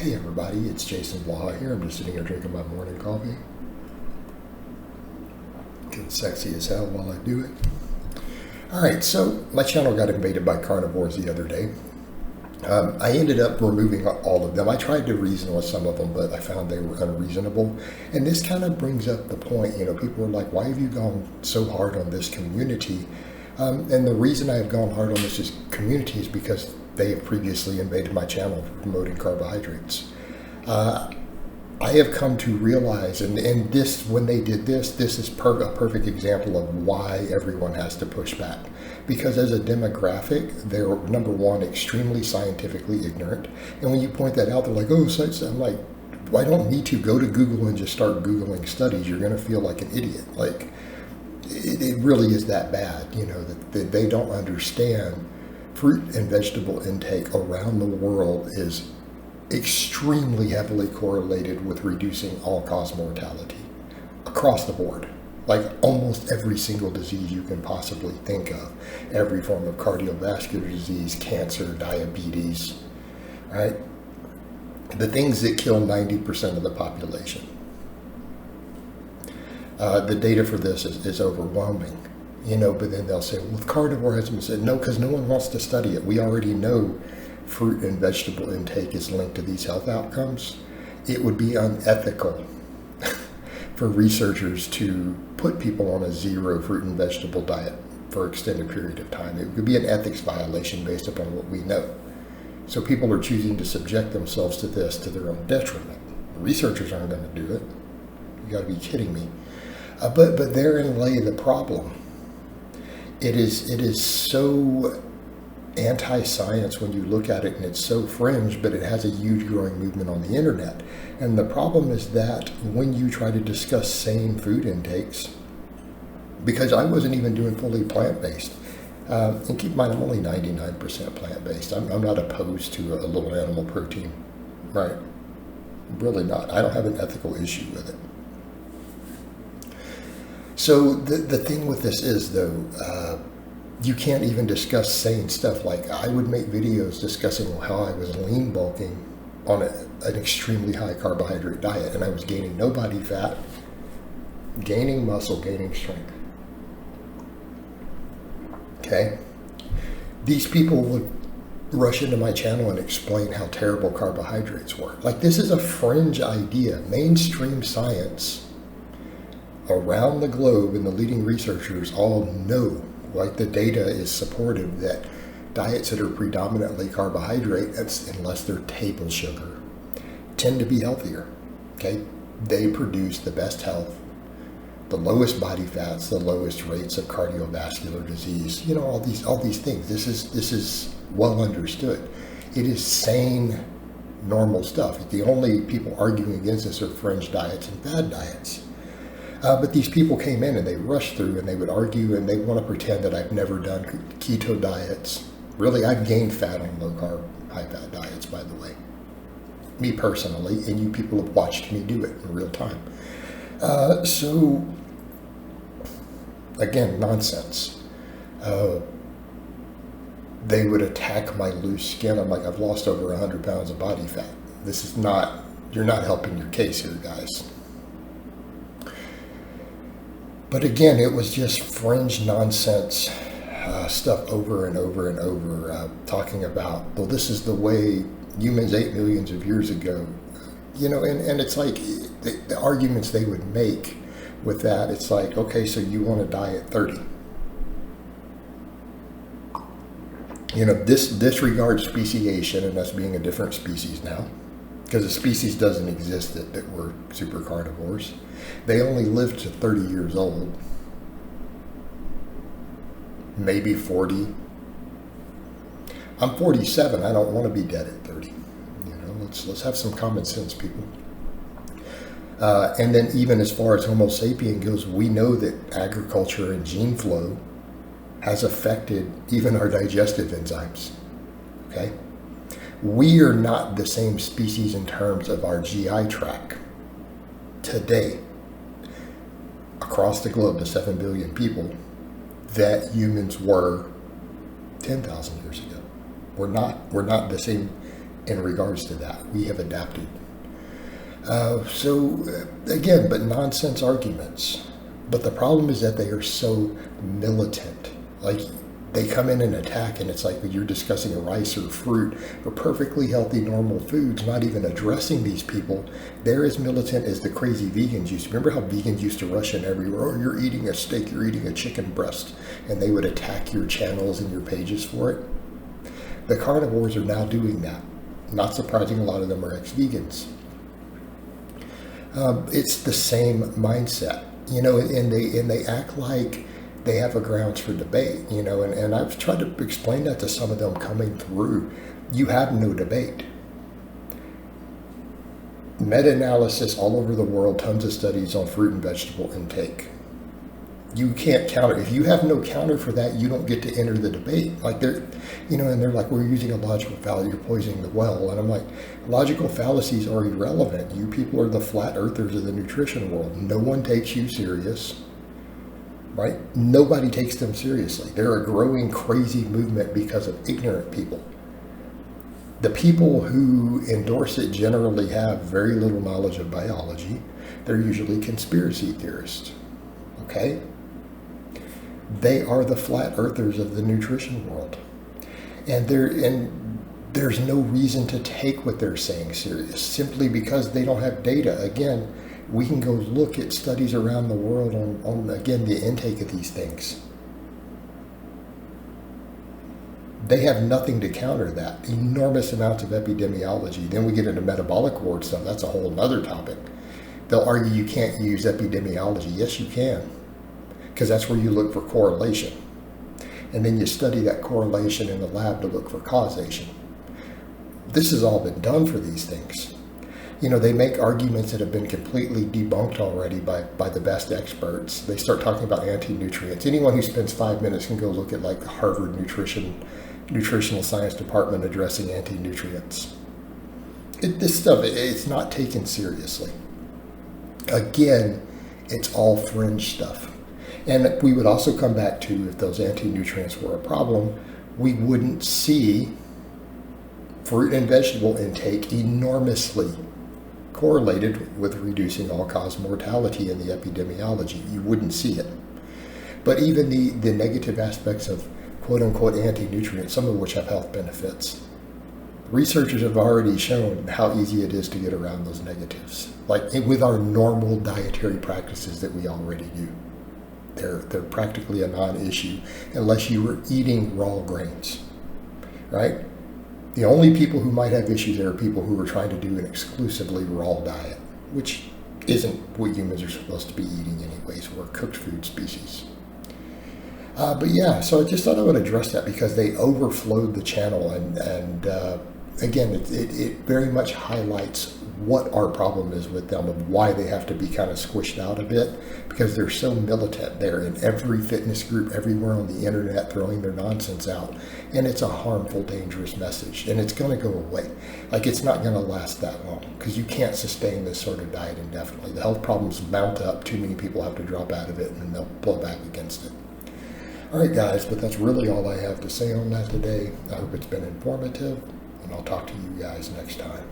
Hey everybody, it's Jason Blaha here. I'm just sitting here drinking my morning coffee. Getting sexy as hell while I do it. Alright, so my channel got invaded by carnivores the other day. I ended up removing all of them. I tried to reason with some of them, but I found they were unreasonable. And this kind of brings up the point, people are like, why have you gone so hard on this community? And the reason I have gone hard on this community is because they have previously invaded my channel for promoting carbohydrates. I have come to realize, and this, when they did this is a perfect example of why everyone has to push back. Because as a demographic, they're, number one, extremely scientifically ignorant. And when you point that out, they're like, oh, I'm like, I don't need to go to Google and just start Googling studies. You're going to feel like an idiot. Like, it really is that bad, that they don't understand fruit and vegetable intake around the world is extremely heavily correlated with reducing all-cause mortality across the board. Like almost every single disease you can possibly think of. Every form of cardiovascular disease, cancer, diabetes, right? The things that kill 90% of the population. The data for this is overwhelming. But then they'll say, well, carnivore has been said. No, because no one wants to study it. We already know fruit and vegetable intake is linked to these health outcomes. It would be unethical for researchers to put people on a zero fruit and vegetable diet for an extended period of time. It would be an ethics violation based upon what we know. So people are choosing to subject themselves to this to their own detriment. Researchers aren't going to do it. You got to be kidding me. But therein lay the problem. It is so anti-science when you look at it, and it's so fringe, but it has a huge growing movement on the internet. And the problem is that when you try to discuss sane food intakes, because I wasn't even doing fully plant-based, and keep in mind I'm only 99% plant-based. I'm not opposed to a little animal protein, right? Really not. I don't have an ethical issue with it. So the thing with this is, though, you can't even discuss sane stuff. Like, I would make videos discussing how I was lean bulking on an extremely high carbohydrate diet, and I was gaining no body fat, gaining muscle, gaining strength. Okay? These people would rush into my channel and explain how terrible carbohydrates were. Like, this is a fringe idea. Mainstream science around the globe and the leading researchers all know, like the data is supportive, that diets that are predominantly carbohydrate, unless they're table sugar, tend to be healthier. Okay, they produce the best health, the lowest body fats, the lowest rates of cardiovascular disease. All these things. This is well understood. It is sane, normal stuff. The only people arguing against this are fringe diets and bad diets. But these people came in and they rushed through and they would argue and they want to pretend that I've never done keto diets. Really, I've gained fat on low carb, high fat diets, by the way. Me personally, and you people have watched me do it in real time. So, again, nonsense. They would attack my loose skin. I'm like, I've lost over 100 pounds of body fat. This is not, you're not helping your case here, guys. But again, it was just fringe nonsense stuff over and over and over, talking about, well, this is the way humans ate millions of years ago. And it's like the arguments they would make with that, it's like, okay, so you want to die at 30. This disregards speciation and us being a different species now. Because a species doesn't exist that were super carnivores. They only lived to 30 years old. Maybe 40. I'm 47. I don't want to be dead at 30. Let's have some common sense, people. And then even as far as Homo sapien goes, we know that agriculture and gene flow has affected even our digestive enzymes. Okay? We are not the same species in terms of our GI tract today across the globe, the 7 billion people, that humans were 10,000 years ago. We're not the same in regards to that. We have adapted. Again, but nonsense arguments. But the problem is that they are so militant. Like, they come in and attack, and it's like when you're discussing rice or fruit or perfectly healthy, normal foods, not even addressing these people. They're as militant as the crazy vegans used to. Remember how vegans used to rush in everywhere? Oh, you're eating a steak, you're eating a chicken breast. And they would attack your channels and your pages for it. The carnivores are now doing that. Not surprising, a lot of them are ex-vegans. It's the same mindset, and they act like they have a grounds for debate, and I've tried to explain that to some of them coming through. You have no debate. Meta-analysis all over the world, tons of studies on fruit and vegetable intake. You can't counter. If you have no counter for that, you don't get to enter the debate. Like and they're like, we're using a logical fallacy, you're poisoning the well. And I'm like, logical fallacies are irrelevant. You people are the flat earthers of the nutrition world. No one takes you serious, right? Nobody takes them seriously. They're a growing crazy movement because of ignorant people. The people who endorse it generally have very little knowledge of biology. They're usually conspiracy theorists, okay? They are the flat earthers of the nutrition world. And there's no reason to take what they're saying serious simply because they don't have data. Again, we can go look at studies around the world on again, the intake of these things. They have nothing to counter that. Enormous amounts of epidemiology. Then we get into metabolic ward stuff. That's a whole other topic. They'll argue you can't use epidemiology. Yes, you can. Because that's where you look for correlation. And then you study that correlation in the lab to look for causation. This has all been done for these things. They make arguments that have been completely debunked already by the best experts. They start talking about anti-nutrients. Anyone who spends 5 minutes can go look at like Harvard Nutritional Science Department addressing anti-nutrients. This stuff, it's not taken seriously. Again, it's all fringe stuff. And we would also come back to, if those anti-nutrients were a problem, we wouldn't see fruit and vegetable intake enormously correlated with reducing all-cause mortality in the epidemiology. You wouldn't see it. But even the negative aspects of quote-unquote anti-nutrients, some of which have health benefits, researchers have already shown how easy it is to get around those negatives, like with our normal dietary practices that we already do. They're practically a non-issue unless you were eating raw grains, right? The only people who might have issues are people who are trying to do an exclusively raw diet, which isn't what humans are supposed to be eating anyways. We're a cooked food species. But yeah, so I just thought I would address that because they overflowed the channel, and again, it very much highlights what our problem is with them and why they have to be kind of squished out a bit, because they're so militant. They're in every fitness group everywhere on the internet throwing their nonsense out, and it's a harmful, dangerous message, and it's going to go away. Like, it's not going to last that long because you can't sustain this sort of diet indefinitely. The health problems mount up, too many people have to drop out of it, and they'll blow back against it. All right, guys, but that's really all I have to say on that today. I hope it's been informative, and I'll talk to you guys next time.